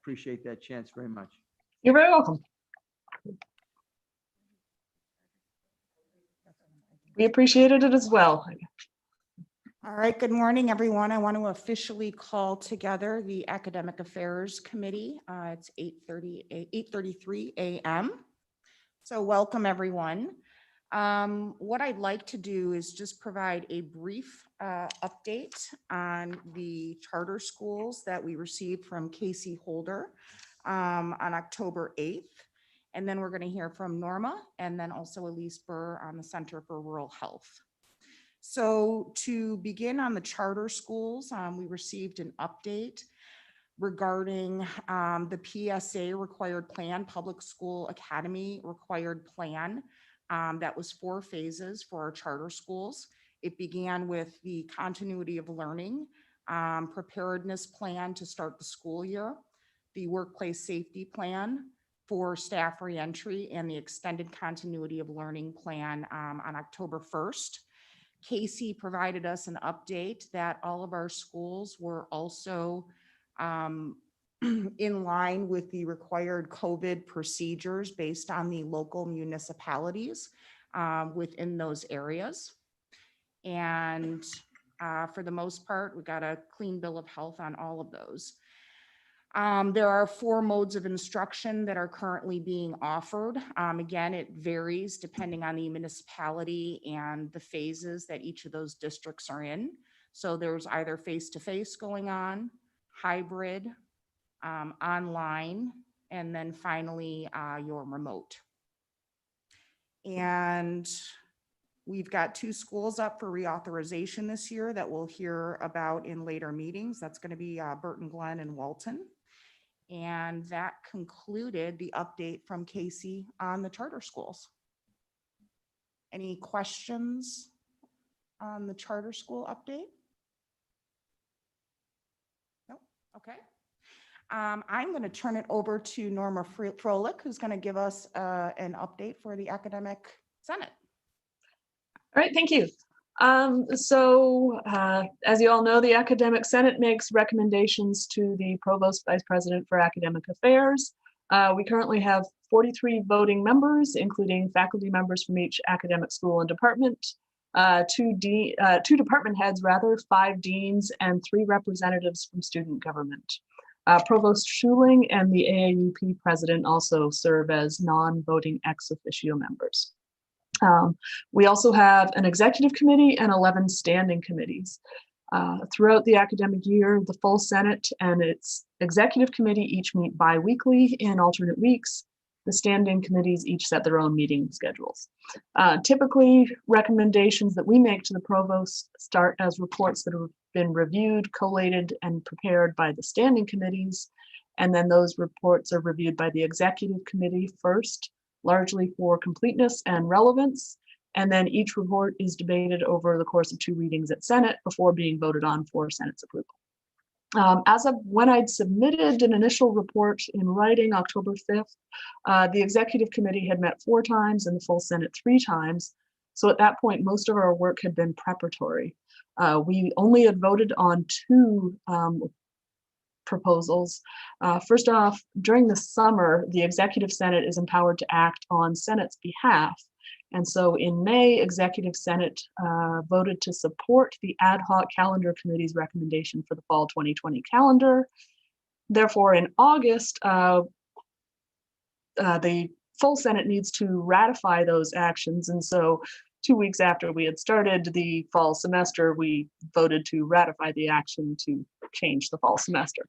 appreciate that chance very much. You're very welcome. We appreciated it as well. All right, good morning, everyone. I want to officially call together the Academic Affairs Committee. It's 8:33 a.m. So welcome, everyone. What I'd like to do is just provide a brief update on the charter schools that we received from Casey Holder on October 8th. And then we're going to hear from Norma and then also Elise Burr on the Center for Rural Health. So to begin on the charter schools, we received an update regarding the PSA required plan, Public School Academy required plan. That was 4 phases for our charter schools. It began with the continuity of learning, preparedness plan to start the school year, the workplace safety plan for staff reentry, and the extended continuity of learning plan on October 1st. Casey provided us an update that all of our schools were also in line with the required COVID procedures based on the local municipalities within those areas. And for the most part, we got a clean bill of health on all of those. There are 4 modes of instruction that are currently being offered. Again, it varies depending on the municipality and the phases that each of those districts are in. So there's either face-to-face going on, hybrid, online, and then finally your remote. And we've got 2 schools up for reauthorization this year that we'll hear about in later meetings. That's going to be Burton Glen and Walton. And that concluded the update from Casey on the charter schools. Any questions on the charter school update? No? Okay. I'm going to turn it over to Norma Froelich, who's going to give us an update for the Academic Senate. All right, thank you. As you all know, the Academic Senate makes recommendations to the Provost Vice President for Academic Affairs. We currently have 43 voting members, including faculty members from each academic school and department, 2 department heads, 5 deans, and 3 representatives from student government. Provost Schuling and the AAUP president also serve as non-voting ex officio members. We also have an executive committee and 11 standing committees. Throughout the academic year, the full Senate and its executive committee each meet bi-weekly in alternate weeks. The standing committees each set their own meeting schedules. Typically, recommendations that we make to the provost start as reports that have been reviewed, collated, and prepared by the standing committees. And then those reports are reviewed by the executive committee first, largely for completeness and relevance. And then each report is debated over the course of 2 readings at Senate before being voted on for Senate's approval. As of when I'd submitted an initial report in writing, October 5th, the executive committee had met 4 times and the full Senate 3 times. So at that point, most of our work had been preparatory. We only had voted on 2 proposals. First off, during the summer, the Executive Senate is empowered to act on Senate's behalf. And so in May, Executive Senate voted to support the Ad Hoc Calendar Committee's recommendation for the fall 2020 calendar. Therefore, in August, the full Senate needs to ratify those actions. And so 2 weeks after we had started the fall semester, we voted to ratify the action to change the fall semester.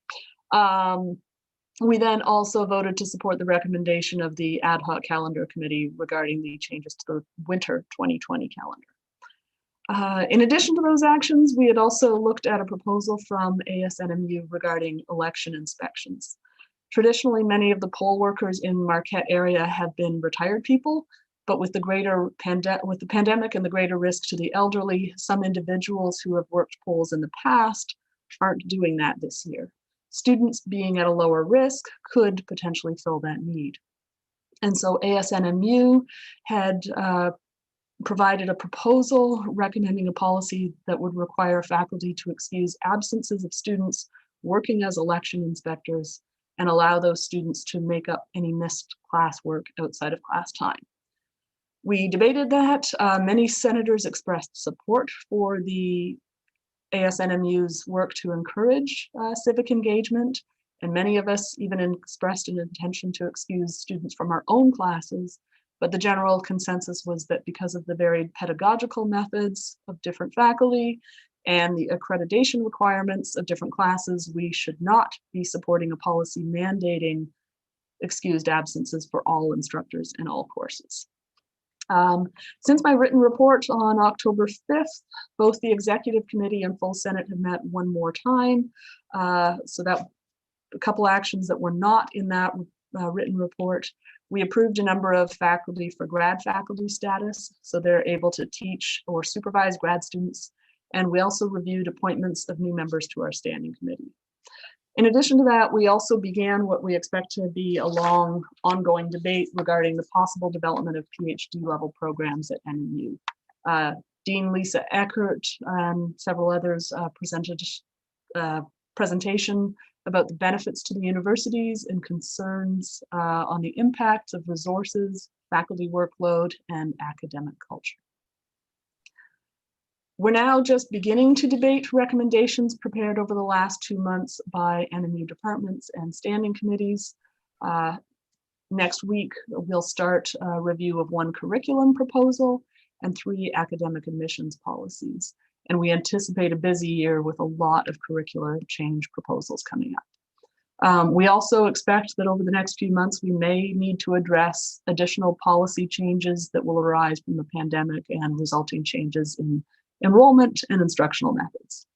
We then also voted to support the recommendation of the Ad Hoc Calendar Committee regarding the changes to the winter 2020 calendar. In addition to those actions, we had also looked at a proposal from ASNMU regarding election inspections. Traditionally, many of the poll workers in Marquette area have been retired people, but with the pandemic and the greater risk to the elderly, some individuals who have worked polls in the past aren't doing that this year. Students being at a lower risk could potentially fill that need. And so ASNMU had provided a proposal recommending a policy that would require faculty to excuse absences of students working as election inspectors and allow those students to make up any missed classwork outside of class time. We debated that. Many senators expressed support for the ASNMU's work to encourage civic engagement, and many of us even expressed an intention to excuse students from our own classes. But the general consensus was that because of the varied pedagogical methods of different faculty and the accreditation requirements of different classes, we should not be supporting a policy mandating excused absences for all instructors in all courses. Since my written report on October 5th, both the Executive Committee and full Senate have met one more time. So that a couple actions that were not in that written report. We approved a number of faculty for grad faculty status, so they're able to teach or supervise grad students. And we also reviewed appointments of new members to our standing committee. In addition to that, we also began what we expect to be a long, ongoing debate regarding the possible development of PhD level programs at NMU. Dean Lisa Eckert and several others presented a presentation about the benefits to the universities and concerns on the impact of resources, faculty workload, and academic culture. We're now just beginning to debate recommendations prepared over the last 2 months by NMU departments and standing committees. Next week, we'll start a review of 1 curriculum proposal and 3 academic admissions policies. And we anticipate a busy year with a lot of curricular change proposals coming up. We also expect that over the next few months, we may need to address additional policy changes that will arise from the pandemic and resulting changes in enrollment and instructional methods.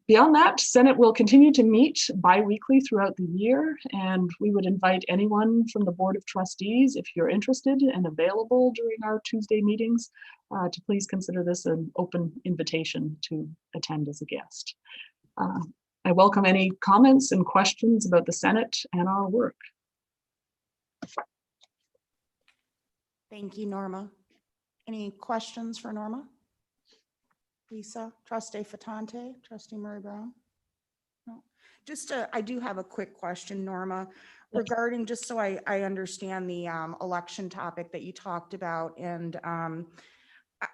Beyond that, Senate will continue to meet bi-weekly throughout the year, and we would invite anyone from the Board of Trustees, if you're interested and available during our Tuesday meetings, to please consider this an open invitation to attend as a guest. I welcome any comments and questions about the Senate and our work. Thank you, Norma. Any questions for Norma? Lisa, Trustee Fatante, Trustee Murray Brown? No. Just I do have a quick question, Norma, regarding, just so I understand the election topic that you talked about, and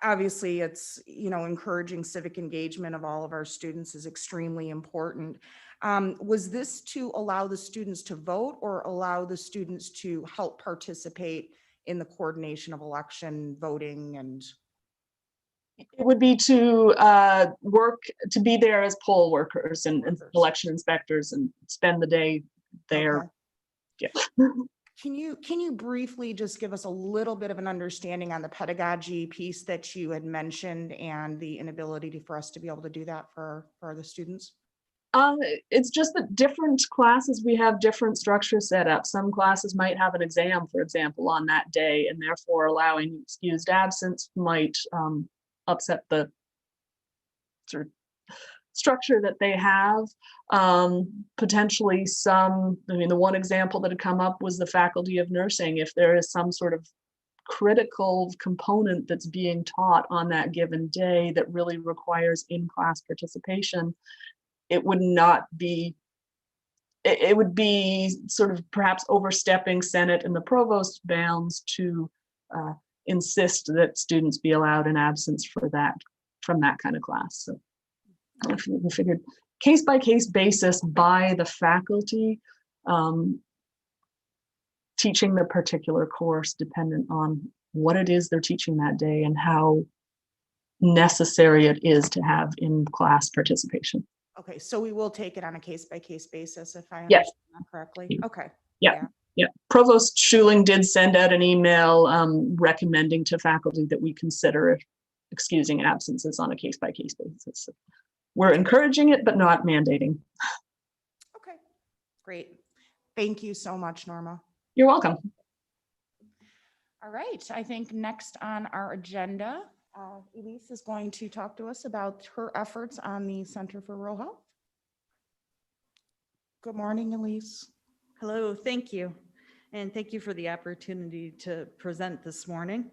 obviously it's, you know, encouraging civic engagement of all of our students is extremely important. Was this to allow the students to vote or allow the students to help participate in the coordination of election voting? And it would be to work, to be there as poll workers and election inspectors and spend the day there. Okay. Yeah. Can you briefly just give us a little bit of an understanding on the pedagogy piece that you had mentioned and the inability for us to be able to do that for the students? It's just that different classes, we have different structures set up. Some classes might have an exam, for example, on that day, and therefore allowing excused absence might upset the sort of structure that they have. Potentially some, I mean, the one example that had come up was the faculty of nursing. If there is some sort of critical component that's being taught on that given day that really requires in-class participation, it would not be, it would be sort of perhaps overstepping Senate and the provost bounds to insist that students be allowed an absence for that, from that kind of class. So we figured case by case basis by the faculty, teaching the particular course dependent on what it is they're teaching that day and how necessary it is to have in-class participation. Okay, so we will take it on a case by case basis if I Yes. understand that correctly. Okay. Yeah. Yeah. Provost Schuling did send out an email recommending to faculty that we consider excusing absences on a case by case basis. So we're encouraging it, but not mandating. Okay, great. Thank you so much, Norma. You're welcome. All right, I think next on our agenda, Elise is going to talk to us about her efforts on the Center for Rural Health. Good morning, Elise. Hello, thank you. And thank you for the opportunity to present this morning.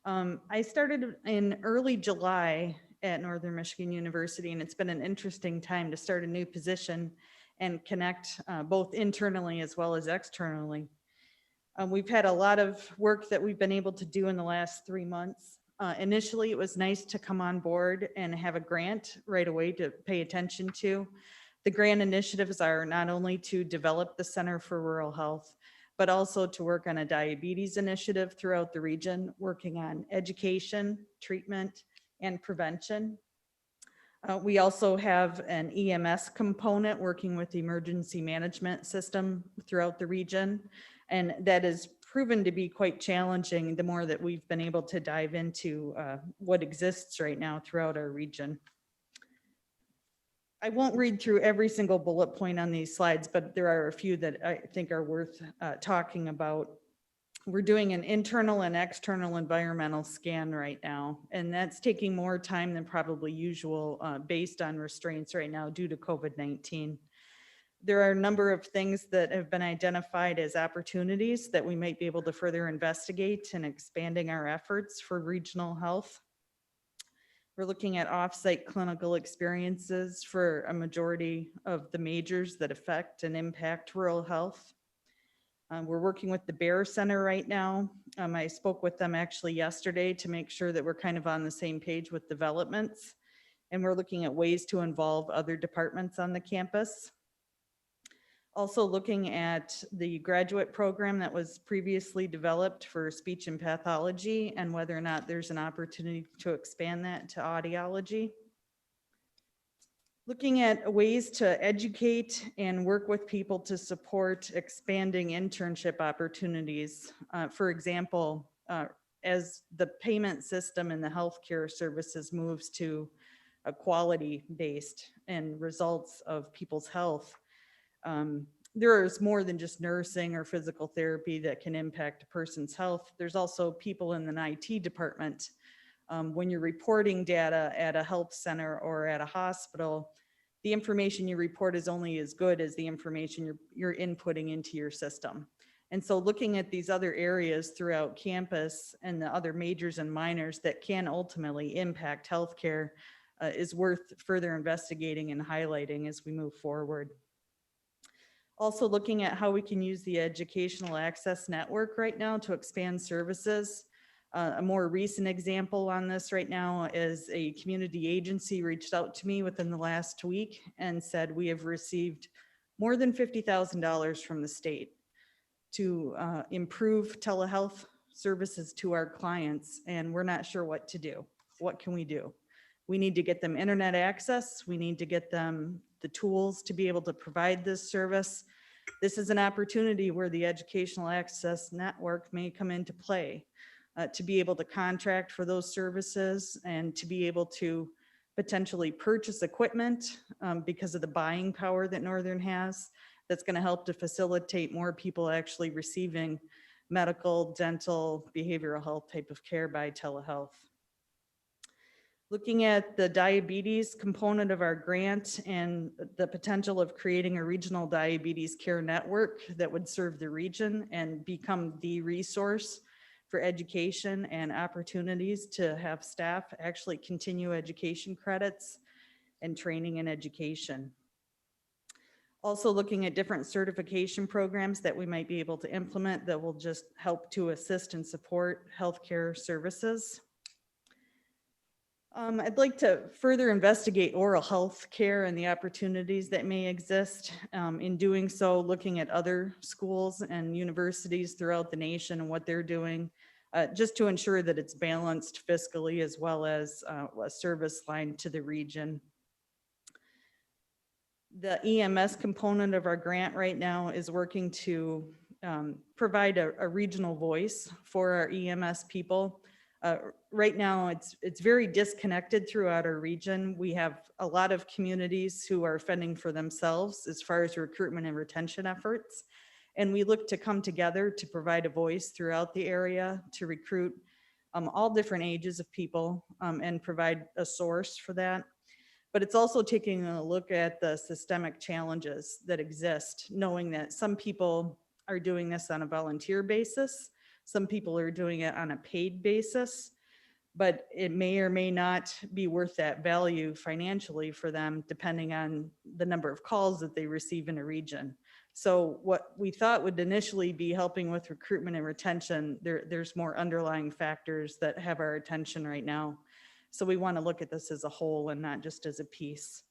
I started in early July at Northern Michigan University, and it's been an interesting time to start a new position and connect both internally as well as externally. We've had a lot of work that we've been able to do in the last 3 months. Initially, it was nice to come on board and have a grant right away to pay attention to. The grant initiatives are not only to develop the Center for Rural Health, but also to work on a diabetes initiative throughout the region, working on education, treatment, and prevention. We also have an EMS component working with the emergency management system throughout the region. And that has proven to be quite challenging the more that we've been able to dive into what exists right now throughout our region. I won't read through every single bullet point on these slides, but there are a few that I think are worth talking about. We're doing an internal and external environmental scan right now, and that's taking more time than probably usual based on restraints right now due to COVID-19. There are a number of things that have been identified as opportunities that we might be able to further investigate in expanding our efforts for regional health. We're looking at off-site clinical experiences for a majority of the majors that affect and impact rural health. We're working with the Bear Center right now. I spoke with them actually yesterday to make sure that we're kind of on the same page with developments. And we're looking at ways to involve other departments on the campus. Also looking at the graduate program that was previously developed for speech and pathology and whether or not there's an opportunity to expand that to audiology. Looking at ways to educate and work with people to support expanding internship opportunities. For example, as the payment system in the healthcare services moves to a quality-based and results of people's health, there is more than just nursing or physical therapy that can impact a person's health. There's also people in an IT department. When you're reporting data at a health center or at a hospital, the information you report is only as good as the information you're inputting into your system. And so looking at these other areas throughout campus and the other majors and minors that can ultimately impact healthcare is worth further investigating and highlighting as we move forward. Also looking at how we can use the educational access network right now to expand services. A more recent example on this right now is a community agency reached out to me within the last week and said we have received more than $50,000 from the state to improve telehealth services to our clients, and we're not sure what to do. What can we do? We need to get them internet access. We need to get them the tools to be able to provide this service. This is an opportunity where the educational access network may come into play. To be able to contract for those services and to be able to potentially purchase equipment because of the buying power that Northern has, that's going to help to facilitate more people actually receiving medical, dental, behavioral health type of care by telehealth. Looking at the diabetes component of our grant and the potential of creating a regional diabetes care network that would serve the region and become the resource for education and opportunities to have staff actually continue education credits and training and education. Also looking at different certification programs that we might be able to implement that will just help to assist and support healthcare services. I'd like to further investigate oral health care and the opportunities that may exist. In doing so, looking at other schools and universities throughout the nation and what they're doing, just to ensure that it's balanced fiscally as well as a service line to the region. The EMS component of our grant right now is working to provide a regional voice for our EMS people. Right now, it's very disconnected throughout our region. We have a lot of communities who are fending for themselves as far as recruitment and retention efforts. And we look to come together to provide a voice throughout the area to recruit all different ages of people and provide a source for that. But it's also taking a look at the systemic challenges that exist, knowing that some people are doing this on a volunteer basis. Some people are doing it on a paid basis. but it may or may not be worth that value financially for them, depending on the number of calls that they receive in a region. So what we thought would initially be helping with recruitment and retention, there's more underlying factors that have our attention right now. So we want to look at this as a whole and not just as a piece.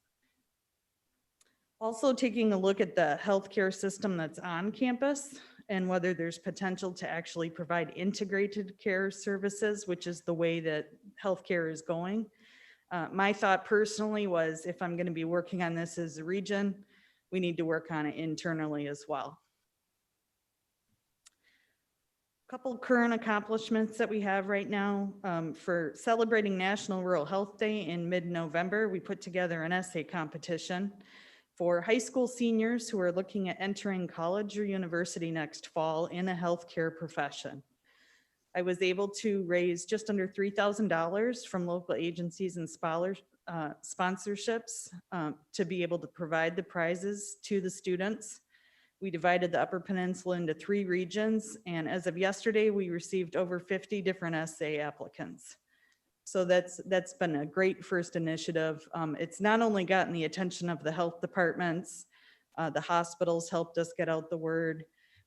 Also taking a look at the healthcare system that's on campus and whether there's potential to actually provide integrated care services, which is the way that healthcare is going. My thought personally was, if I'm going to be working on this as a region, we need to work on it internally as well. Couple current accomplishments that we have right now. For celebrating National Rural Health Day in mid-November, we put together an essay competition for high school seniors who are looking at entering college or university next fall in a healthcare profession. I was able to raise just under $3,000 from local agencies and sponsorships to be able to provide the prizes to the students. We divided the Upper Peninsula into 3 regions, and as of yesterday, we received over 50 different essay applicants. So that's been a great first initiative. It's not only gotten the attention of the health departments, the hospitals helped us get out the word,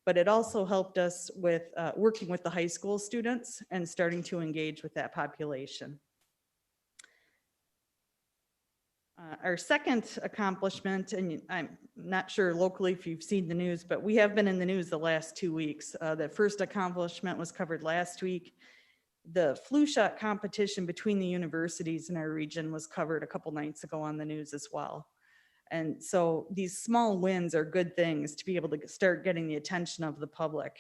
but it also helped us with working with the high school students and starting to engage with that population. Our second accomplishment, and I'm not sure locally if you've seen the news, but we have been in the news the last 2 weeks. The first accomplishment was covered last week. The flu shot competition between the universities in our region was covered a couple nights ago on the news as well. And so these small wins are good things to be able to start getting the attention of the public.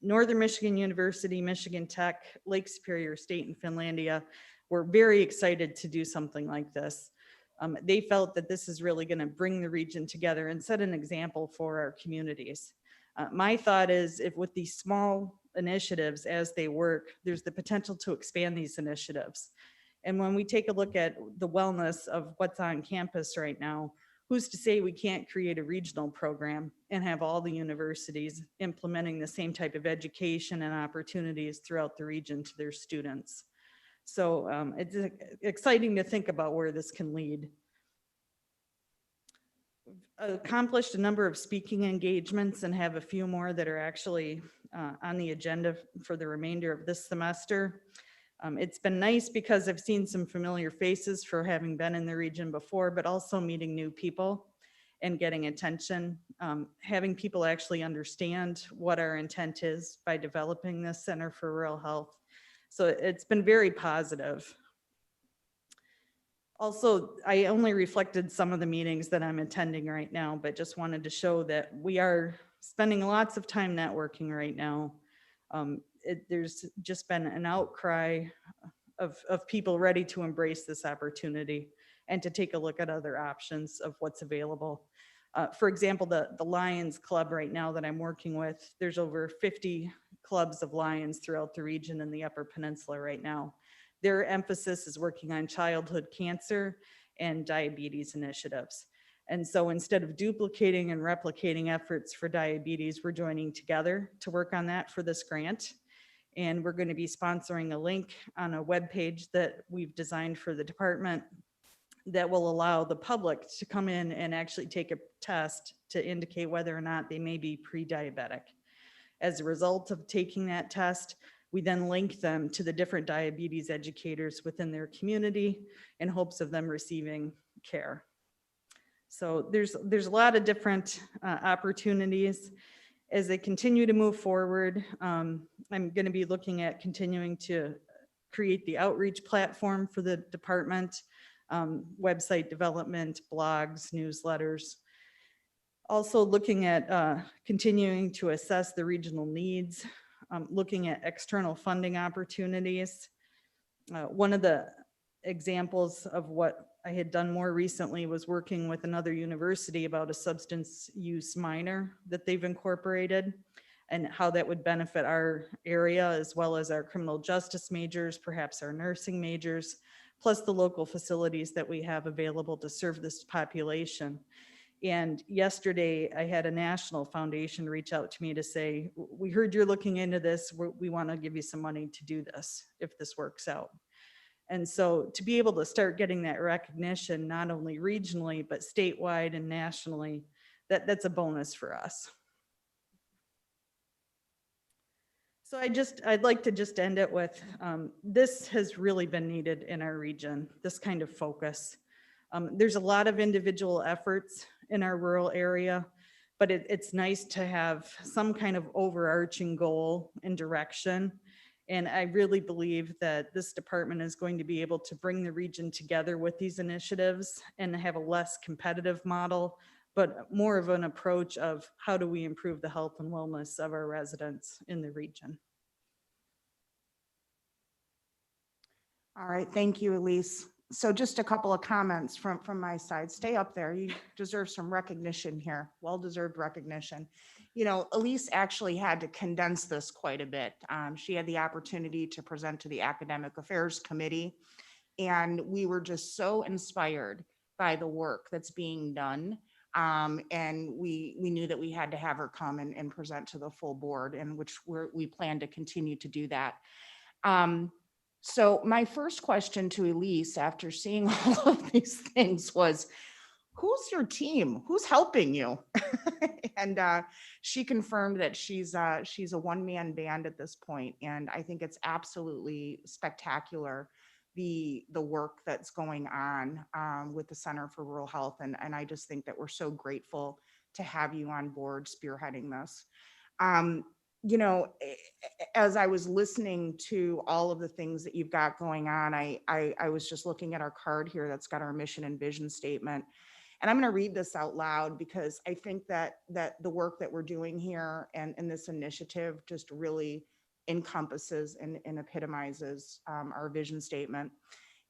Northern Michigan University, Michigan Tech, Lake Superior State, and Finlandia were very excited to do something like this. They felt that this is really going to bring the region together and set an example for our communities. My thought is, if with these small initiatives as they work, there's the potential to expand these initiatives. And when we take a look at the wellness of what's on campus right now, who's to say we can't create a regional program and have all the universities implementing the same type of education and opportunities throughout the region to their students. So it's exciting to think about where this can lead. Accomplished a number of speaking engagements and have a few more that are actually on the agenda for the remainder of this semester. It's been nice because I've seen some familiar faces for having been in the region before, but also meeting new people and getting attention, having people actually understand what our intent is by developing this Center for Rural Health. So it's been very positive. Also, I only reflected some of the meetings that I'm attending right now, but just wanted to show that we are spending lots of time networking right now. There's just been an outcry of people ready to embrace this opportunity and to take a look at other options of what's available. For example, the Lions Club right now that I'm working with, there's over 50 clubs of Lions throughout the region in the Upper Peninsula right now. Their emphasis is working on childhood cancer and diabetes initiatives. And so instead of duplicating and replicating efforts for diabetes, we're joining together to work on that for this grant. And we're going to be sponsoring a link on a webpage that we've designed for the department that will allow the public to come in and actually take a test to indicate whether or not they may be pre-diabetic. As a result of taking that test, we then link them to the different diabetes educators within their community in hopes of them receiving care. So there's a lot of different opportunities. As they continue to move forward, I'm going to be looking at continuing to create the outreach platform for the department, website development, blogs, newsletters. Also looking at continuing to assess the regional needs, looking at external funding opportunities. One of the examples of what I had done more recently was working with another university about a substance use minor that they've incorporated and how that would benefit our area as well as our criminal justice majors, perhaps our nursing majors, plus the local facilities that we have available to serve this population. And yesterday I had a national foundation reach out to me to say, we heard you're looking into this. We want to give you some money to do this if this works out. And so to be able to start getting that recognition, not only regionally, but statewide and nationally, that's a bonus for us. So I'd like to just end it with, this has really been needed in our region, this kind of focus. There's a lot of individual efforts in our rural area, but it's nice to have some kind of overarching goal and direction. And I really believe that this department is going to be able to bring the region together with these initiatives and have a less competitive model, but more of an approach of how do we improve the health and wellness of our residents in the region. All right, thank you, Elise. So just a couple of comments from my side. Stay up there. You deserve some recognition here, well-deserved recognition. You know, Elise actually had to condense this quite a bit. She had the opportunity to present to the Academic Affairs Committee, and we were just so inspired by the work that's being done. And we knew that we had to have her come and present to the full board, and which we plan to continue to do that. So my first question to Elise after seeing all of these things was, who's your team? Who's helping you? And she confirmed that she's a one-man band at this point, and I think it's absolutely spectacular, the work that's going on with the Center for Rural Health, and I just think that we're so grateful to have you on board spearheading this. You know, as I was listening to all of the things that you've got going on, I was just looking at our card here that's got our mission and vision statement. And I'm going to read this out loud because I think that the work that we're doing here and this initiative just really encompasses and epitomizes our vision statement.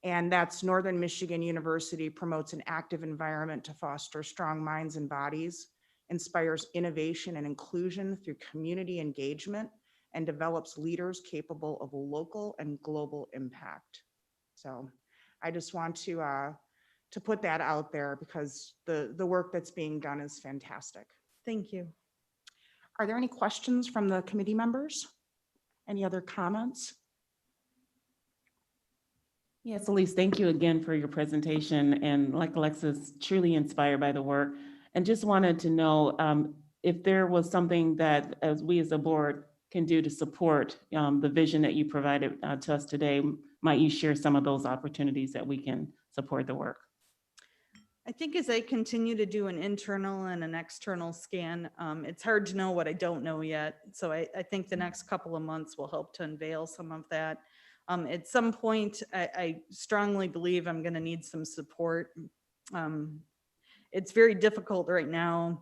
And that's Northern Michigan University promotes an active environment to foster strong minds and bodies, inspires innovation and inclusion through community engagement, and develops leaders capable of local and global impact. So I just want to put that out there because the work that's being done is fantastic. Thank you. Are there any questions from the committee members? Any other comments? Yes, Elise, thank you again for your presentation. And like Alexis, truly inspired by the work. And just wanted to know if there was something that as we as a board can do to support the vision that you provided to us today. Might you share some of those opportunities that we can support the work? I think as I continue to do an internal and an external scan, it's hard to know what I don't know yet. So I think the next couple of months will help to unveil some of that. At some point, I strongly believe I'm going to need some support. It's very difficult right now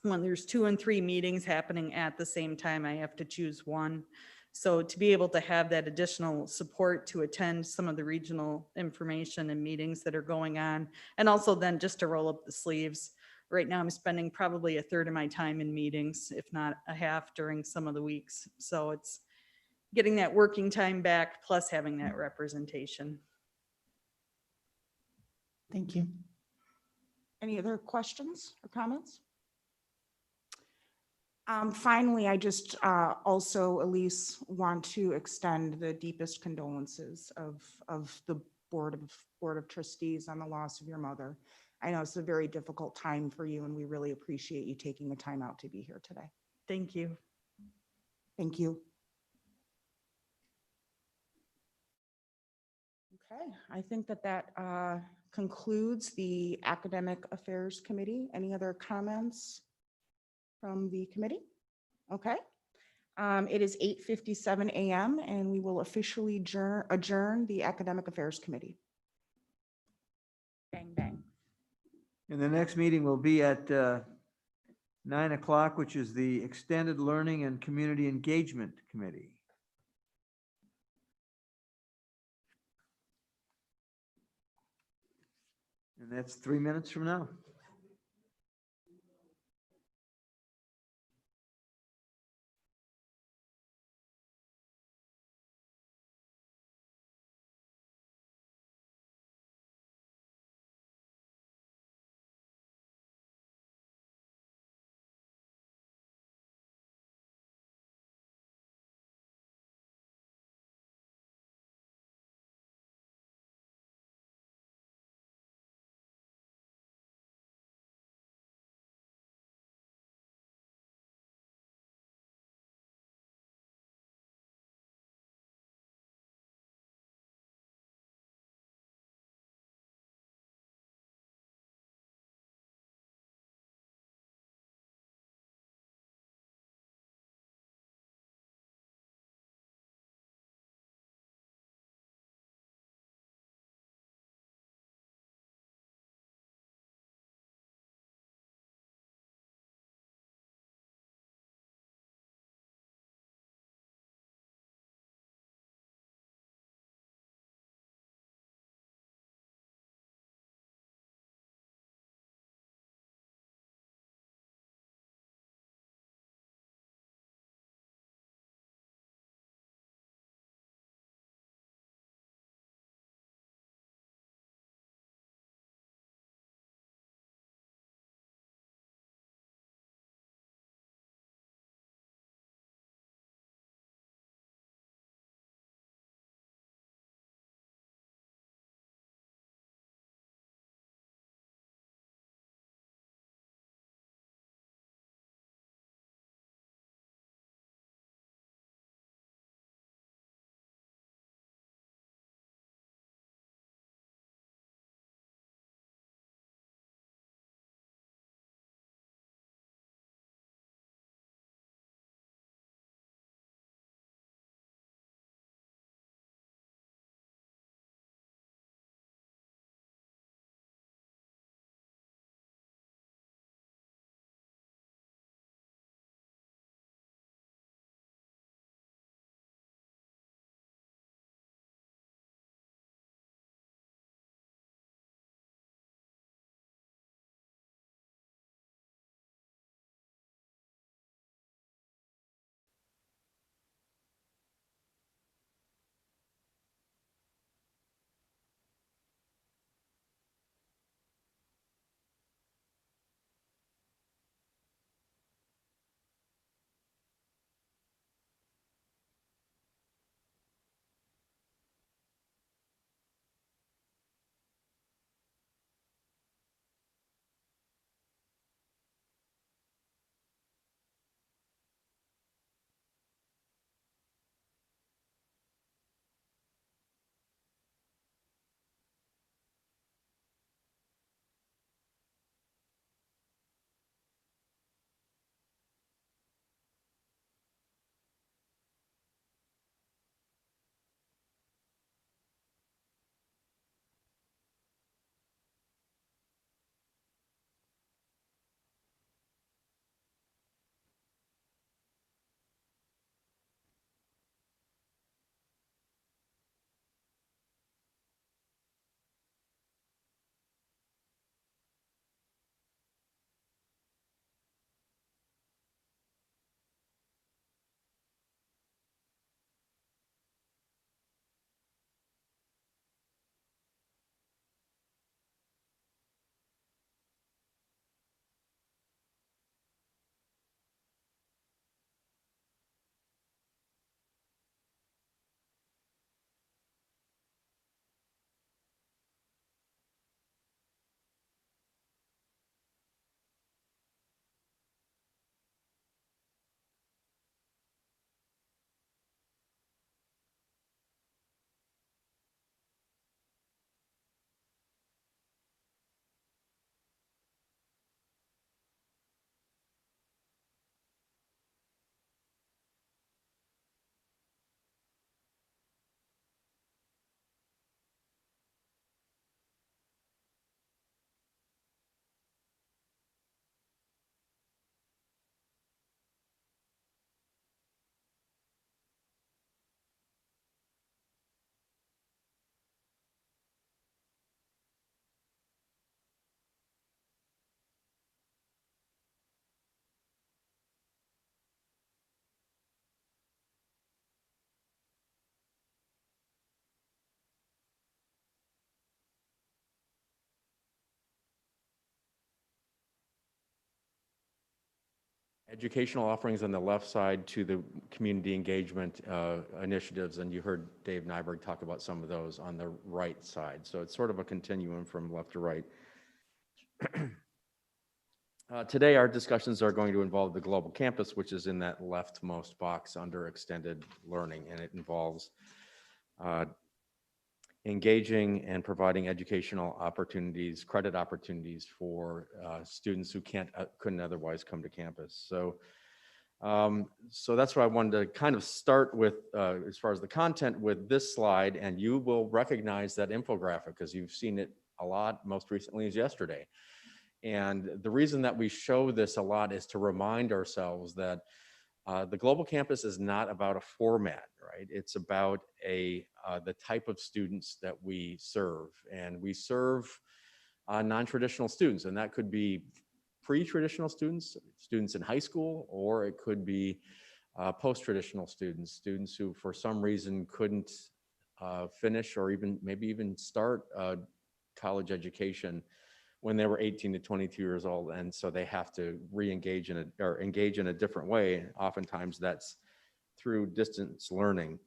when there's 2 and 3 meetings happening at the same time. I have to choose one. So to be able to have that additional support to attend some of the regional information and meetings that are going on, and also then just to roll up the sleeves. Right now I'm spending probably a third of my time in meetings, if not a half during some of the weeks. So it's getting that working time back plus having that representation. Thank you. Any other questions or comments? Finally, I just also, Elise, want to extend the deepest condolences of the Board of Trustees on the loss of your mother. I know it's a very difficult time for you, and we really appreciate you taking the time out to be here today. Thank you. Thank you. Okay, I think that concludes the Academic Affairs Committee. Any other comments from the committee? Okay. It is 8:57 a.m. and we will officially adjourn the Academic Affairs Committee. Bang, bang. And the next meeting will be at 9 o'clock, which is the Extended Learning and Community Engagement Committee. And that's 3 minutes from now. educational offerings on the left side to the community engagement initiatives, and you heard Dave Nyberg talk about some of those on the right side. So it's sort of a continuum from left to right. Today, our discussions are going to involve the global campus, which is in that leftmost box under extended learning, and it involves engaging and providing educational opportunities, credit opportunities for students who couldn't otherwise come to campus. So that's what I wanted to kind of start with as far as the content with this slide, and you will recognize that infographic because you've seen it a lot. Most recently is yesterday. And the reason that we show this a lot is to remind ourselves that the global campus is not about a format, right? It's about the type of students that we serve. And we serve non-traditional students, and that could be pre-traditional students, students in high school, or it could be post-traditional students, students who for some reason couldn't finish or maybe even start college education when they were 18 to 22 years old, and so they have to re-engage engage in a different way. Oftentimes that's through distance learning.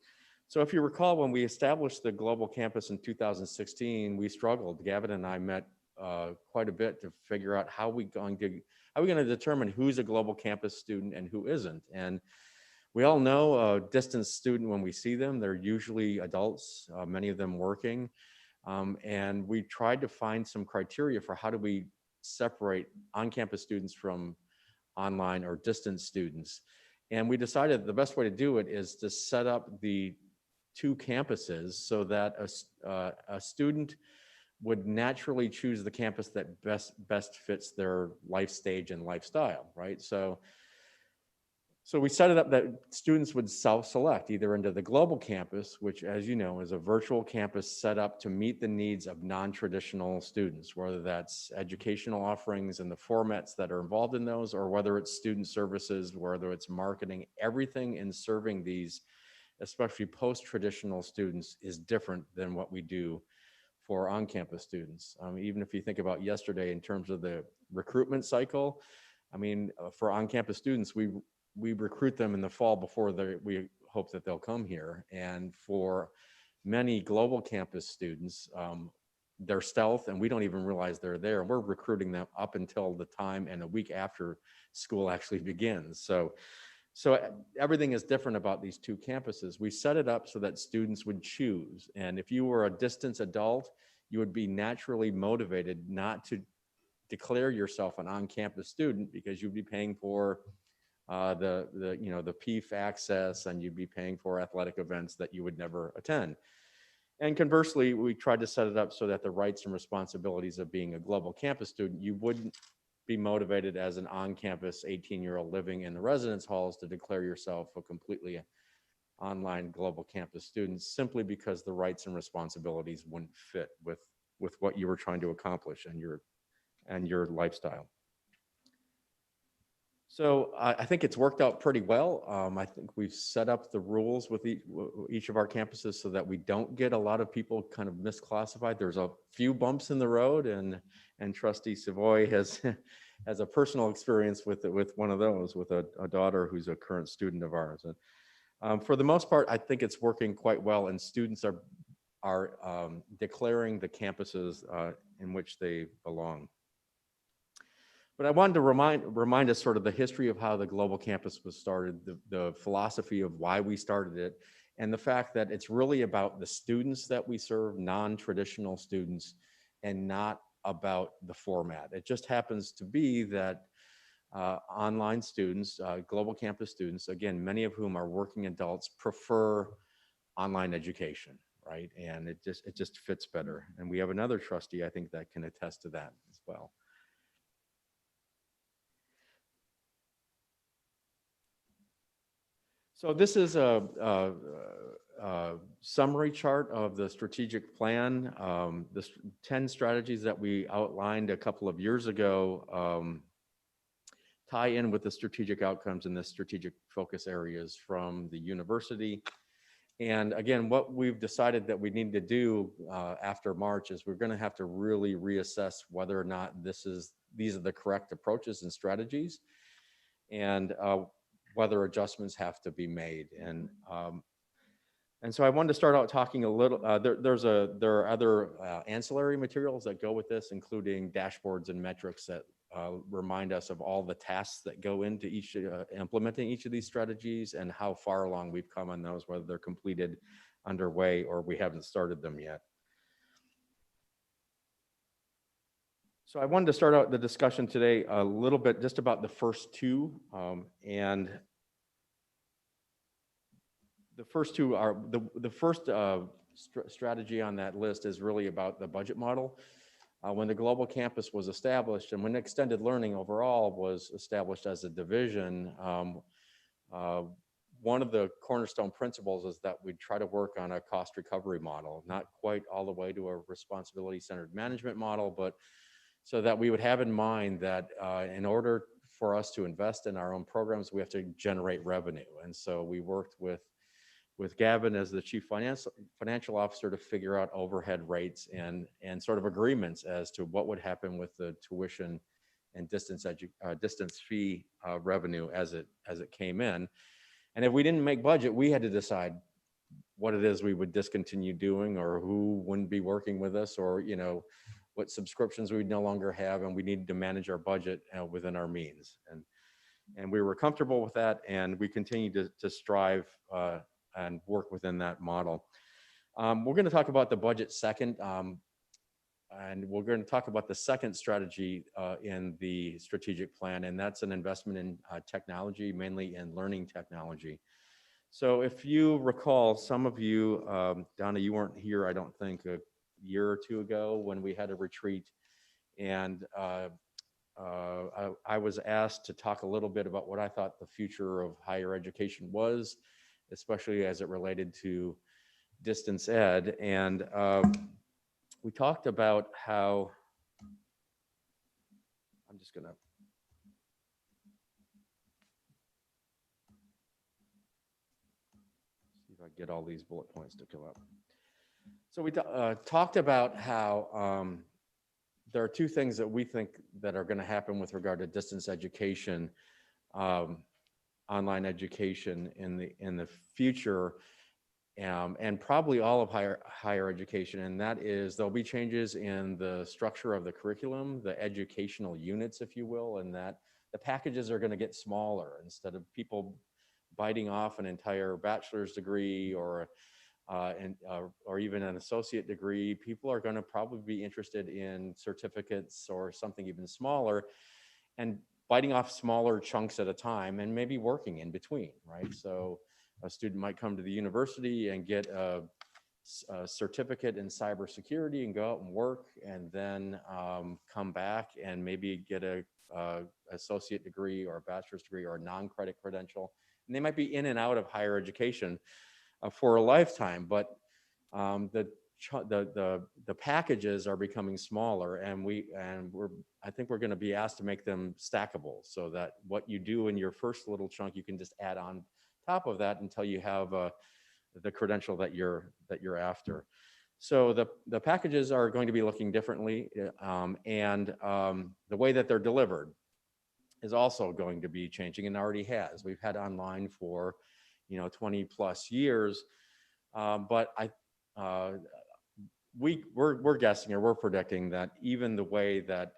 So if you recall, when we established the global campus in 2016, we struggled. Gavin and I met quite a bit to figure out how we going to determine who's a global campus student and who isn't. And we all know a distance student when we see them. They're usually adults, many of them working. And we tried to find some criteria for how do we separate on-campus students from online or distance students. And we decided the best way to do it is to set up the two campuses so that a student would naturally choose the campus that best fits their life stage and lifestyle, right? So we set it up that students would self-select either into the global campus, which, as you know, is a virtual campus set up to meet the needs of non-traditional students, whether that's educational offerings and the formats that are involved in those, or whether it's student services, whether it's marketing. Everything in serving these, especially post-traditional students, is different than what we do for on-campus students. Even if you think about yesterday in terms of the recruitment cycle, I mean, for on-campus students, we recruit them in the fall before we hope that they'll come here. And for many global campus students, they're stealth and we don't even realize they're there. We're recruiting them up until the time and a week after school actually begins. So everything is different about these two campuses. We set it up so that students would choose. And if you were a distance adult, you would be naturally motivated not to declare yourself an on-campus student because you'd be paying for the PEEF access, and you'd be paying for athletic events that you would never attend. And conversely, we tried to set it up so that the rights and responsibilities of being a global campus student, you wouldn't be motivated as an on-campus 18-year-old living in the residence halls to declare yourself a completely online global campus student, simply because the rights and responsibilities wouldn't fit with what you were trying to accomplish and your lifestyle. So I think it's worked out pretty well. I think we've set up the rules with each of our campuses so that we don't get a lot of people kind of misclassified. There's a few bumps in the road, and Trustee Savoy has a personal experience with one of those, with a daughter who's a current student of ours. And for the most part, I think it's working quite well, and students are declaring the campuses in which they belong. But I wanted to remind us sort of the history of how the global campus was started, the philosophy of why we started it, and the fact that it's really about the students that we serve, non-traditional students, and not about the format. It just happens to be that online students, global campus students, again, many of whom are working adults, prefer online education, right? And it just fits better. And we have another trustee, I think, that can attest to that as well. So this is a summary chart of the strategic plan. The 10 strategies that we outlined a couple of years ago tie in with the strategic outcomes and the strategic focus areas from the university. And again, what we've decided that we need to do after March is we're going to have to really reassess whether or not these are the correct approaches and strategies. and whether adjustments have to be made. And so I wanted to start out talking a little, there are other ancillary materials that go with this, including dashboards and metrics that remind us of all the tasks that go into each, implementing each of these strategies and how far along we've come on those, whether they're completed, underway, or we haven't started them yet. So I wanted to start out the discussion today a little bit just about the first two, and the first two are, the first strategy on that list is really about the budget model. When the global campus was established and when extended learning overall was established as a division, one of the cornerstone principles is that we try to work on a cost recovery model, not quite all the way to a responsibility-centered management model, but so that we would have in mind that in order for us to invest in our own programs, we have to generate revenue. And so we worked with Gavin as the chief financial officer to figure out overhead rates and sort of agreements as to what would happen with the tuition and distance fee revenue as it came in. And if we didn't make budget, we had to decide what it is we would discontinue doing, or who wouldn't be working with us, or what subscriptions we'd no longer have, and we needed to manage our budget within our means. And we were comfortable with that, and we continue to strive and work within that model. We're going to talk about the budget second, and we're going to talk about the second strategy in the strategic plan, and that's an investment in technology, mainly in learning technology. So if you recall, some of you, Donna, you weren't here, I don't think, a year or two ago when we had a retreat, and I was asked to talk a little bit about what I thought the future of higher education was, especially as it related to distance ed. And we talked about how, I'm just gonna, see if I get all these bullet points to come up. So we talked about how there are two things that we think that are gonna happen with regard to distance education, online education in the future, and probably all of higher education, and that is there'll be changes in the structure of the curriculum, the educational units, if you will, and that the packages are going to get smaller. Instead of people biting off an entire bachelor's degree or even an associate degree, people are going to probably be interested in certificates or something even smaller, and biting off smaller chunks at a time, and maybe working in between, right? So a student might come to the university and get a certificate in cybersecurity and go out and work, and then come back and maybe get a associate degree or a bachelor's degree or a non-credit credential. And they might be in and out of higher education for a lifetime, but the packages are becoming smaller, and I think we're going to be asked to make them stackable, so that what you do in your first little chunk, you can just add on top of that until you have the credential that you're after. So the packages are going to be looking differently, and the way that they're delivered is also going to be changing, and already has. We've had online for 20 plus years, but we're guessing, or we're predicting, that even the way that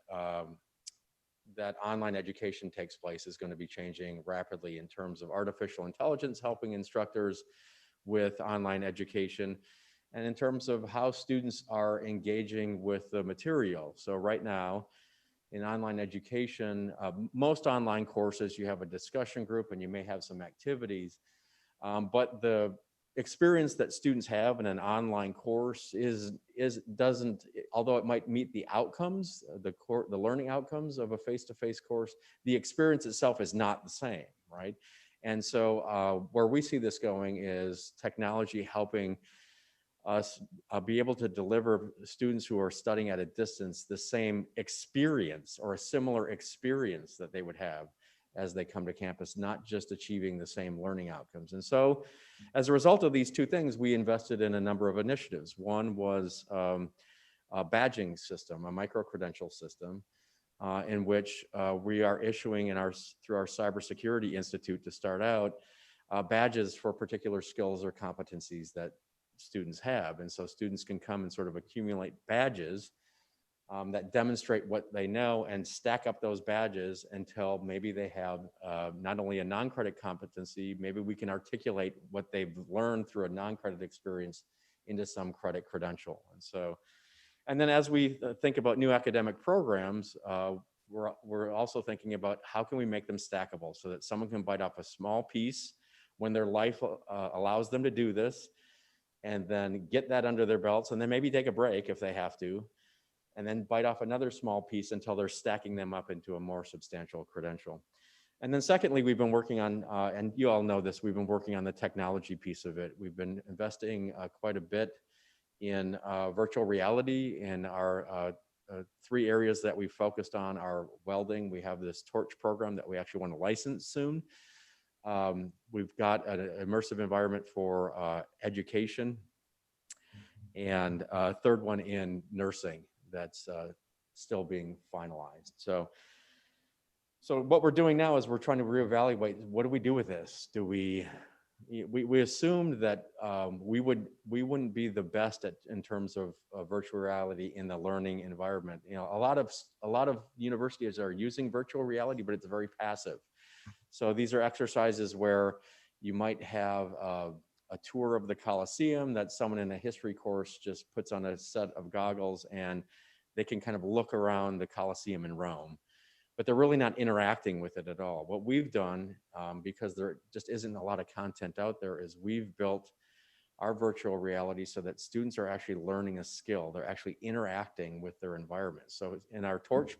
that online education takes place is going to be changing rapidly in terms of artificial intelligence helping instructors with online education, and in terms of how students are engaging with the material. So right now, in online education, most online courses, you have a discussion group and you may have some activities, but the experience that students have in an online course doesn't, although it might meet the outcomes, the learning outcomes of a face-to-face course, the experience itself is not the same, right? And so where we see this going is technology helping us be able to deliver students who are studying at a distance the same experience or a similar experience that they would have as they come to campus, not just achieving the same learning outcomes. And so as a result of these two things, we invested in a number of initiatives. One was a badging system, a micro-credential system, in which we are issuing through our Cybersecurity Institute to start out badges for particular skills or competencies that students have. And so students can come and sort of accumulate badges that demonstrate what they know and stack up those badges until maybe they have not only a non-credit competency, maybe we can articulate what they've learned through a non-credit experience into some credit credential. And so, and then as we think about new academic programs, we're also thinking about how can we make them stackable so that someone can bite off a small piece when their life allows them to do this, and then get that under their belts, and then maybe take a break if they have to, and then bite off another small piece until they're stacking them up into a more substantial credential. And then secondly, we've been working on, and you all know this, we've been working on the technology piece of it. We've been investing quite a bit in virtual reality in our 3 areas that we focused on are welding. We have this torch program that we actually want to license soon. We've got an immersive environment for education, and a third one in nursing that's still being finalized. So what we're doing now is we're trying to reevaluate, what do we do with this? Do we assumed that we wouldn't be the best in terms of virtual reality in the learning environment. You know, a lot of universities are using virtual reality, but it's very passive. So these are exercises where you might have a tour of the Colosseum that someone in a history course just puts on a set of goggles and they can kind of look around the Colosseum in Rome, but they're really not interacting with it at all. What we've done, because there just isn't a lot of content out there, is we've built our virtual reality so that students are actually learning a skill. They're actually interacting with their environment. So in our torch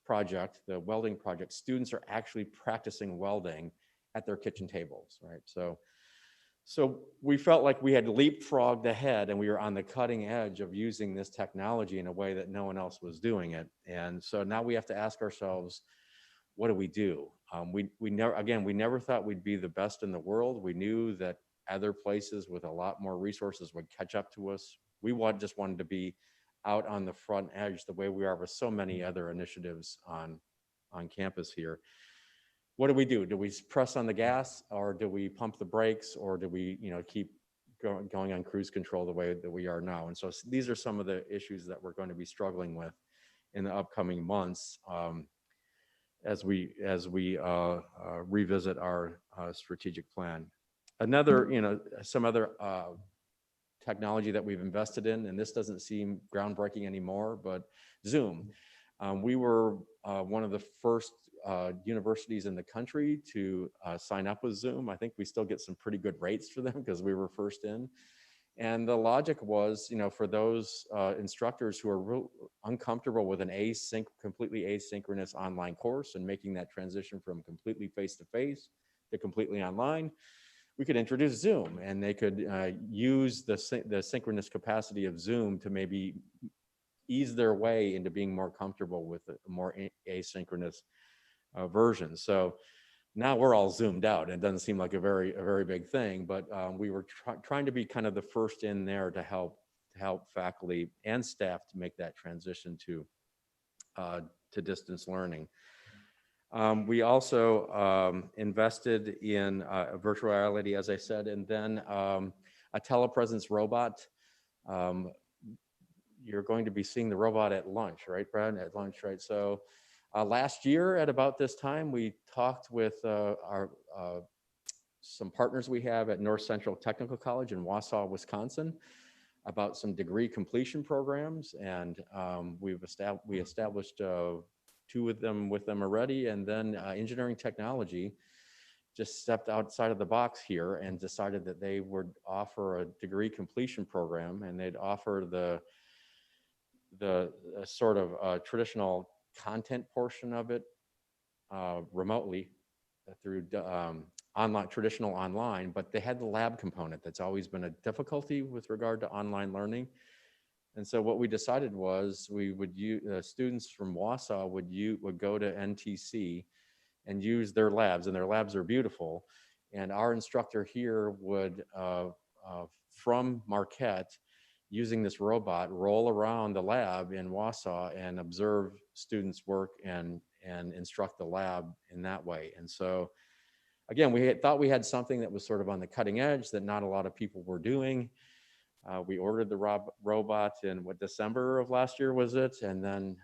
project, the welding project, students are actually practicing welding at their kitchen tables, right? So we felt like we had leapfrogged ahead and we were on the cutting edge of using this technology in a way that no one else was doing it. And so now we have to ask ourselves, what do we do? We never thought we'd be the best in the world. We knew that other places with a lot more resources would catch up to us. We just wanted to be out on the front edge the way we are with so many other initiatives on campus here. What do we do? Do we press on the gas, or do we pump the brakes, or do we, keep going on cruise control the way that we are now? And so these are some of the issues that we're going to be struggling with in the upcoming months as we revisit our strategic plan. Some other technology that we've invested in, and this doesn't seem groundbreaking anymore, but Zoom. We were one of the first universities in the country to sign up with Zoom. I think we still get some pretty good rates for them because we were first in. And the logic was, for those instructors who are uncomfortable with an completely asynchronous online course and making that transition from completely face-to-face to completely online, we could introduce Zoom, and they could use the synchronous capacity of Zoom to maybe ease their way into being more comfortable with a more asynchronous version. So now we're all zoomed out. It doesn't seem like a very big thing, but we were trying to be kind of the first in there to help faculty and staff to make that transition to distance learning. We also invested in virtual reality, as I said, and then a telepresence robot. You're going to be seeing the robot at lunch, right, Brad? At lunch, right? So last year at about this time, we talked with some partners we have at North Central Technical College in Wausau, Wisconsin, about some degree completion programs, and we established 2 of them with them already, and then engineering technology just stepped outside of the box here and decided that they would offer a degree completion program, and they'd offer the sort of traditional content portion of it remotely through traditional online, but they had the lab component that's always been a difficulty with regard to online learning. And so what we decided was we would use students from Wausau would go to NTC and use their labs, and their labs are beautiful. And our instructor here would, from Marquette, using this robot, roll around the lab in Wausau and observe students work and instruct the lab in that way. And so again, we thought we had something that was sort of on the cutting edge that not a lot of people were doing. We ordered the robot in December of last year was it? And then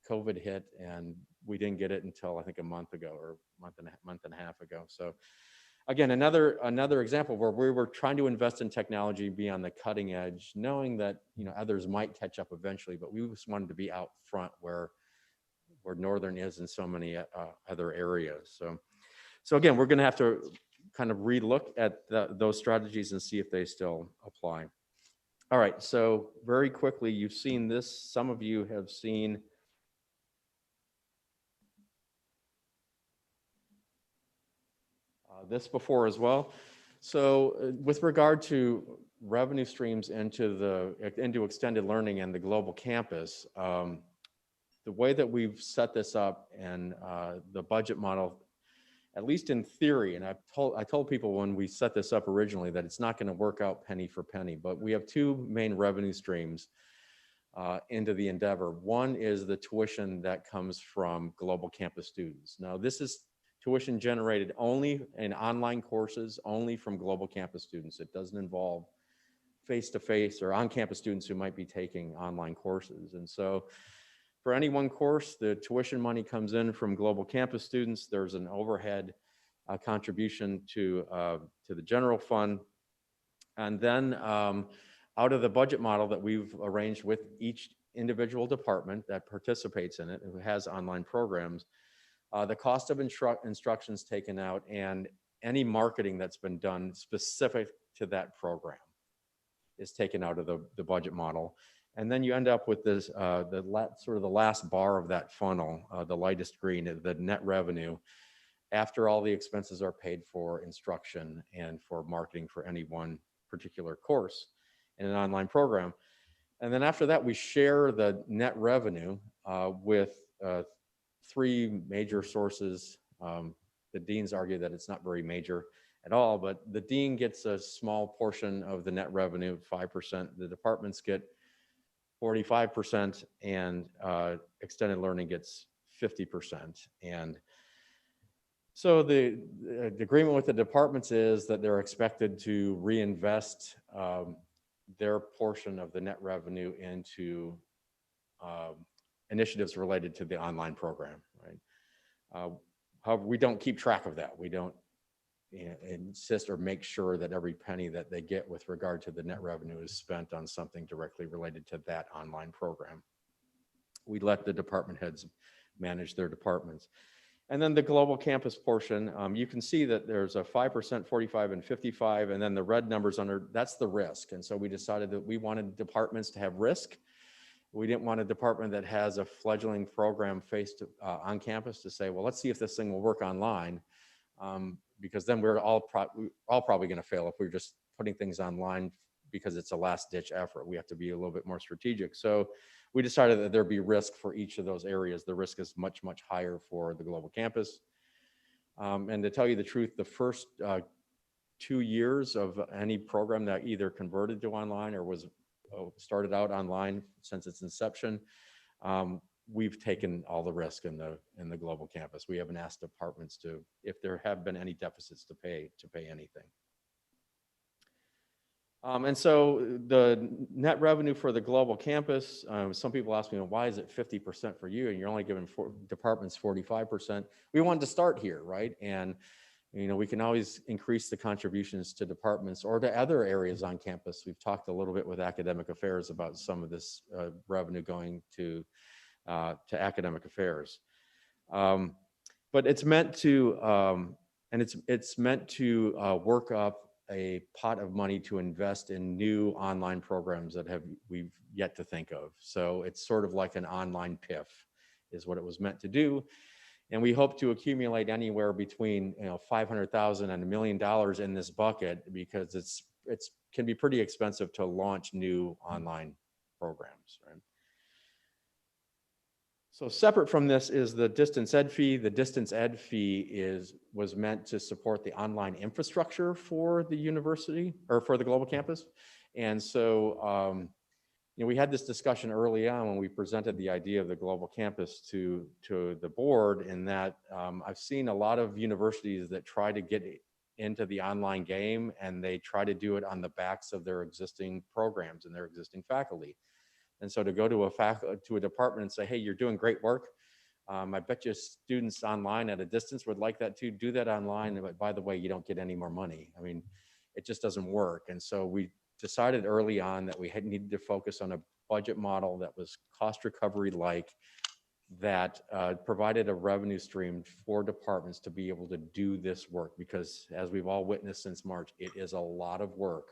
COVID hit and we didn't get it until I think a month ago or month and a half ago. So again, another example where we were trying to invest in technology, be on the cutting edge, knowing that others might catch up eventually, but we just wanted to be out front where Northern is in so many other areas. So again, we're going to have to kind of relook at those strategies and see if they still apply. All right, so very quickly, you've seen this. Some of you have seen this before as well. So with regard to revenue streams into extended learning and the global campus, the way that we've set this up and the budget model, at least in theory, and I told people when we set this up originally that it's not going to work out penny for penny, but we have two main revenue streams into the endeavor. One is the tuition that comes from global campus students. Now, this is tuition generated only in online courses, only from global campus students. It doesn't involve face-to-face or on-campus students who might be taking online courses. And so for any one course, the tuition money comes in from global campus students. There's an overhead contribution to the general fund. And then out of the budget model that we've arranged with each individual department that participates in it, who has online programs, the cost of instructions taken out and any marketing that's been done specific to that program is taken out of the budget model. And then you end up with this, sort of the last bar of that funnel, the lightest green, the net revenue, after all the expenses are paid for instruction and for marketing for any one particular course in an online program. And then after that, we share the net revenue with three major sources. The deans argue that it's not very major at all, but the dean gets a small portion of the net revenue, 5%. The departments get 45%, and extended learning gets 50%. And so the agreement with the departments is that they're expected to reinvest their portion of the net revenue into initiatives related to the online program, right? However, we don't keep track of that. We don't insist or make sure that every penny that they get with regard to the net revenue is spent on something directly related to that online program. We let the department heads manage their departments. And then the global campus portion, you can see that there's a 5%, 45, and 55, and then the red numbers under, that's the risk. And so we decided that we wanted departments to have risk. We didn't want a department that has a fledgling program on campus to say, well, let's see if this thing will work online. Because then we're all probably going to fail if we're just putting things online because it's a last ditch effort. We have to be a little bit more strategic. So we decided that there'd be risk for each of those areas. The risk is much, much higher for the global campus. And to tell you the truth, the first 2 years of any program that either converted to online or was started out online since its inception, we've taken all the risk in the global campus. We haven't asked departments to, if there have been any deficits, to pay anything. And so the net revenue for the global campus, some people ask me, well, why is it 50% for you and you're only giving departments 45%? We wanted to start here, right? And we can always increase the contributions to departments or to other areas on campus. We've talked a little bit with academic affairs about some of this revenue going to academic affairs, but it's meant to, it's meant to work up a pot of money to invest in new online programs that we've yet to think of. So it's sort of like an online PIF, is what it was meant to do, and we hope to accumulate anywhere between $500,000 and $1 million in this bucket because it can be pretty expensive to launch new online programs, right? So separate from this is the distance ed fee. The distance ed fee was meant to support the online infrastructure for the university or for the global campus. And so we had this discussion early on when we presented the idea of the global campus to the board, in that I've seen a lot of universities that try to get into the online game, and they try to do it on the backs of their existing programs and their existing faculty. And so to go to a department and say, hey, you're doing great work. I bet you students online at a distance would like that too. Do that online, but by the way, you don't get any more money. I mean, it just doesn't work. And so we decided early on that we needed to focus on a budget model that was cost recovery like, that provided a revenue stream for departments to be able to do this work. Because as we've all witnessed since March, it is a lot of work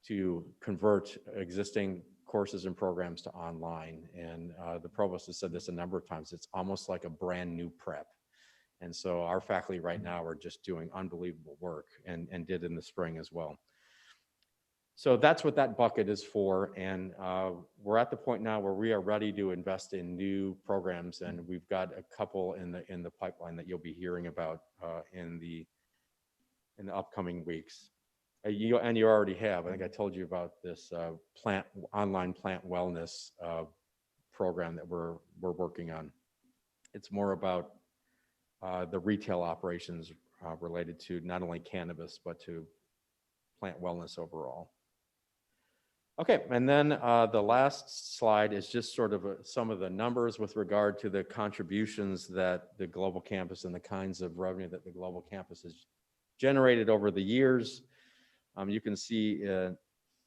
to convert existing courses and programs to online. And the provost has said this a number of times, it's almost like a brand new prep. And so our faculty right now are just doing unbelievable work, and did in the spring as well. So that's what that bucket is for. And we're at the point now where we are ready to invest in new programs. And we've got a couple in the pipeline that you'll be hearing about in the upcoming weeks. You already have. I think I told you about this online plant wellness program that we're working on. It's more about the retail operations related to not only cannabis, but to plant wellness overall. Okay, and then the last slide is just sort of some of the numbers with regard to the contributions that the global campus and the kinds of revenue that the global campus has generated over the years. You can see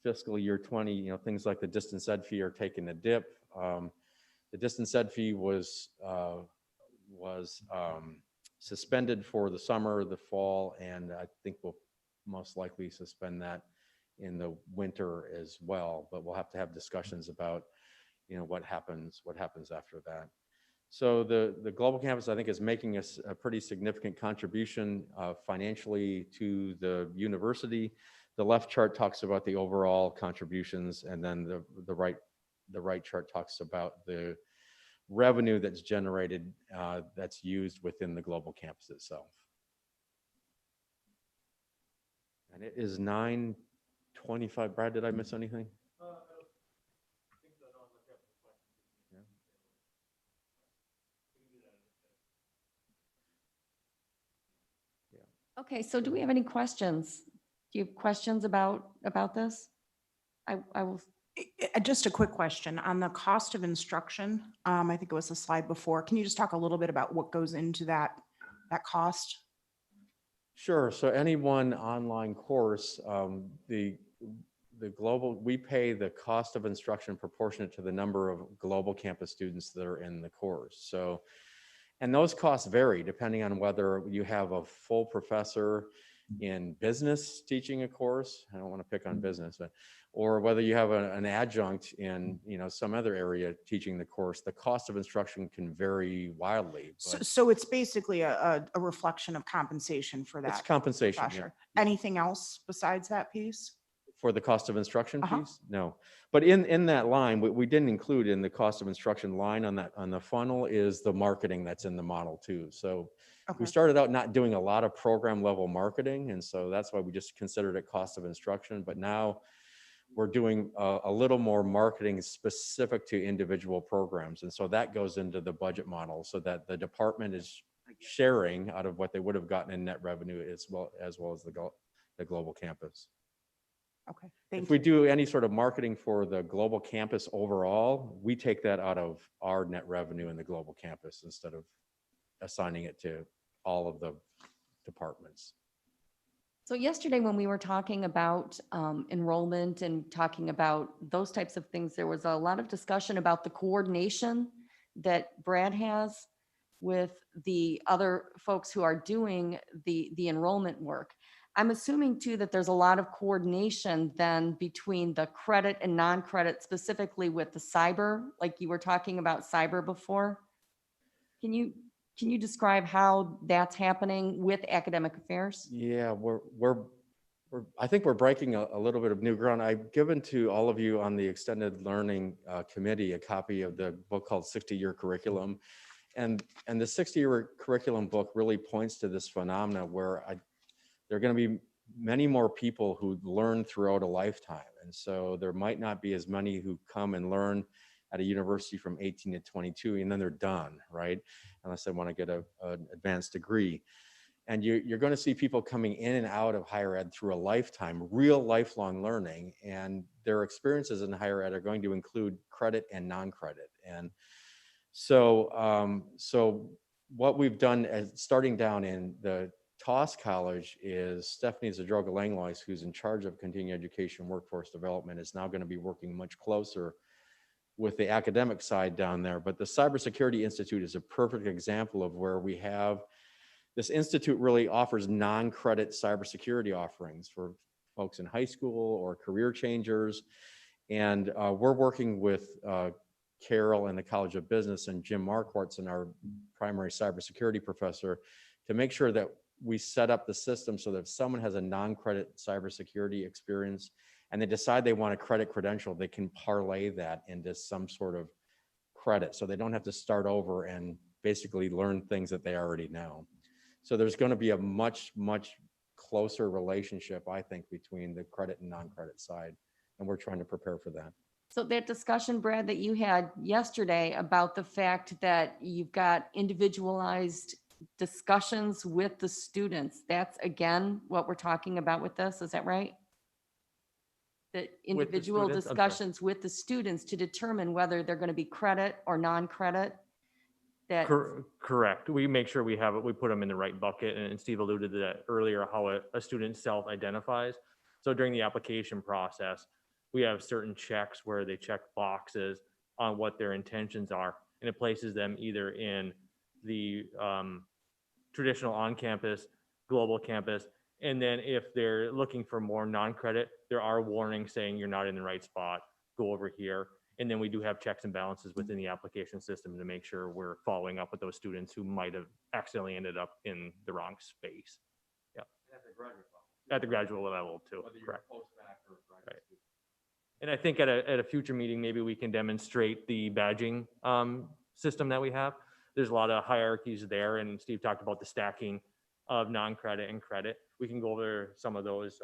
fiscal year 20, things like the distance ed fee are taking a dip. The distance ed fee was suspended for the summer, the fall, and I think we'll most likely suspend that in the winter as well. But we'll have to have discussions about, what happens after that. So the global campus, I think, is making a pretty significant contribution financially to the university. The left chart talks about the overall contributions, and then the right chart talks about the revenue that's generated that's used within the global campus itself. And it is 9:25. Brad, did I miss anything? Okay, so do we have any questions? Do you have questions about this? I will, Just a quick question on the cost of instruction. I think it was a slide before. Can you just talk a little bit about what goes into that cost? Sure. So any one online course, we pay the cost of instruction proportionate to the number of global campus students that are in the course. So, and those costs vary depending on whether you have a full professor in business teaching a course. I don't want to pick on business, but, or whether you have an adjunct in some other area teaching the course. The cost of instruction can vary wildly. So it's basically a reflection of compensation for that. It's compensation. professor. Yeah. Anything else besides that piece? For the cost of instruction Uh-huh. piece? No. But in that line, we didn't include in the cost of instruction line on the funnel is the marketing that's in the model too. So Okay. we started out not doing a lot of program level marketing. And so that's why we just considered it cost of instruction. But now we're doing a little more marketing specific to individual programs. And so that goes into the budget model so that the department is sharing out of what they would have gotten in net revenue as well as the global campus. Okay, thank If you. we do any sort of marketing for the global campus overall, we take that out of our net revenue in the global campus instead of assigning it to all of the departments. so yesterday when we were talking about enrollment and talking about those types of things, there was a lot of discussion about the coordination that Brad has with the other folks who are doing the enrollment work. I'm assuming too that there's a lot of coordination then between the credit and non-credit, specifically with the cyber, like you were talking about cyber before. Can you describe how that's happening with academic affairs? Yeah, I think we're breaking a little bit of new ground. I've given to all of you on the extended learning committee a copy of the book called 60-Year Curriculum. And the 60-Year Curriculum book really points to this phenomena where there are going to be many more people who learn throughout a lifetime. And so there might not be as many who come and learn at a university from 18 to 22, and then they're done, right? Unless they want to get an advanced degree. And you're going to see people coming in and out of higher ed through a lifetime, real lifelong learning, and their experiences in higher ed are going to include credit and non-credit. And so, what we've done as starting down in the TOS College is Stephanie Zadroga-Langlois, who's in charge of continuing education workforce development, is now going to be working much closer with the academic side down there. But the Cybersecurity Institute is a perfect example of where we have this institute really offers non-credit cybersecurity offerings for folks in high school or career changers. And we're working with Carol and the College of Business and Jim Marquardt, and our primary cybersecurity professor, to make sure that we set up the system so that if someone has a non-credit cybersecurity experience and they decide they want a credit credential, they can parlay that into some sort of credit. So they don't have to start over and basically learn things that they already know. So there's going to be a much, much closer relationship, I think, between the credit and non-credit side. And we're trying to prepare for that. So that discussion, Brad, that you had yesterday about the fact that you've got individualized discussions with the students, that's again what we're talking about with this, is that right? The individual students? I'm sorry. discussions with the students to determine whether they're going to be credit or non-credit? That, Correct. We make sure we have it, we put them in the right bucket. And Steve alluded to that earlier, how a student self-identifies. So during the application process, we have certain checks where they check boxes on what their intentions are. And it places them either in the traditional on-campus, global campus. And then if they're looking for more non-credit, there are warnings saying you're not in the right spot, go over here. And then we do have checks and balances within the application system to make sure we're following up with those students who might have accidentally ended up in the wrong space. Yeah. At the graduate level too. Correct. Right. And I think at a future meeting, maybe we can demonstrate the badging system that we have. There's a lot of hierarchies there, and Steve talked about the stacking of non-credit and credit. We can go over some of those,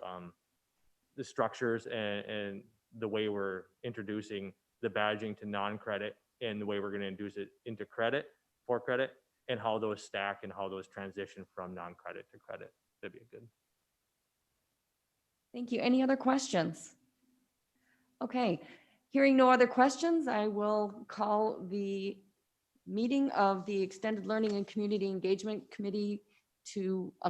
the structures and the way we're introducing the badging to non-credit and the way we're going to introduce it into credit, for credit, and how those stack and how those transition from non-credit to credit. That'd be a good. thank you. Any other questions? Okay, hearing no other questions, I will call the meeting of the Extended Learning and Community Engagement Committee to a